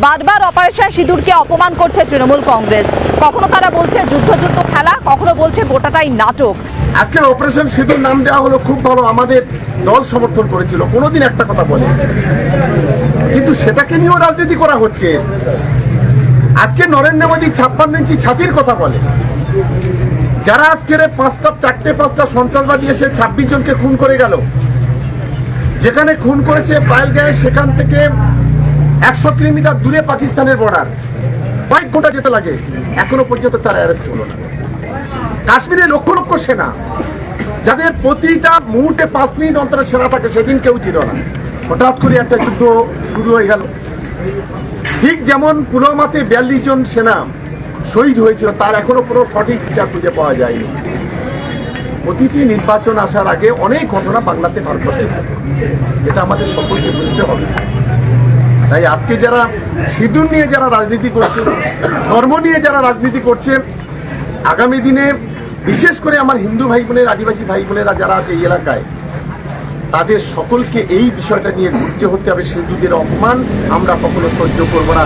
বারবার অপারেশন সিঁদুরকে অপমান করছে তৃণমূল কংগ্রেস। কখনো তারা বলছে যুদ্ধ খেলা, কখনো বলছে গোটাটাই নাটক। আজকে অপারেশন সিঁদুর নাম দেওয়া হলো, খুব ভালো, আমাদের দল সমর্থন করেছিল, কোনোদিন একটা কথা বলে, কিন্তু সেটাকে নিয়েও রাজনীতি করা হচ্ছে। আজকে নরেন্দ্র মোদী 56 ইঞ্চি ছাতির কথা বলে, যারা আজকের 5টা সন্ত্রাসবাদী এসে 26 জনকে খুন করে গেল, যেখানে খুন করেছে পায়েলগাঁয়ে, সেখান থেকে 100 কিলোমিটার দূরে পাকিস্তানের বর্ডার, কয়েক ঘন্টা যেতে লাগে, এখনো পর্যন্ত তার অ্যারেস্ট হলো না। কাশ্মীরে লক্ষ লক্ষ সেনা, যাদের প্রতিটা মুহূর্তে 5 মিনিট অন্তরে সেনা থাকে, সেদিন কেউ ছিল না, হঠাৎ করে একটা যুদ্ধ শুরু হয়ে গেল। ঠিক যেমন পুলওয়ামাতে 42 জন সেনা শহীদ হয়েছিল, তার এখনো কোনো সঠিক হিসাব খুঁজে পাওয়া যায়নি। প্রতিটি নির্বাচন আসার আগে অনেক ঘটনা বাংলাতে, ভারতবর্ষে, এটা আমাদের সকলকে বুঝতে হবে। তাই আজকে যারা সিঁদুর নিয়ে যারা রাজনীতি করছে, ধর্ম নিয়ে যারা রাজনীতি করছে, আগামী দিনে বিশেষ করে আমার হিন্দু ভাই বোনের, আদিবাসী ভাই বোনেরা যারা আছে এই এলাকায়, তাদের সকলকে এই বিষয়টা নিয়ে গুরুত্ব হতে হবে। সিঁদুরের অপমান আমরা কখনো সহ্য করব না।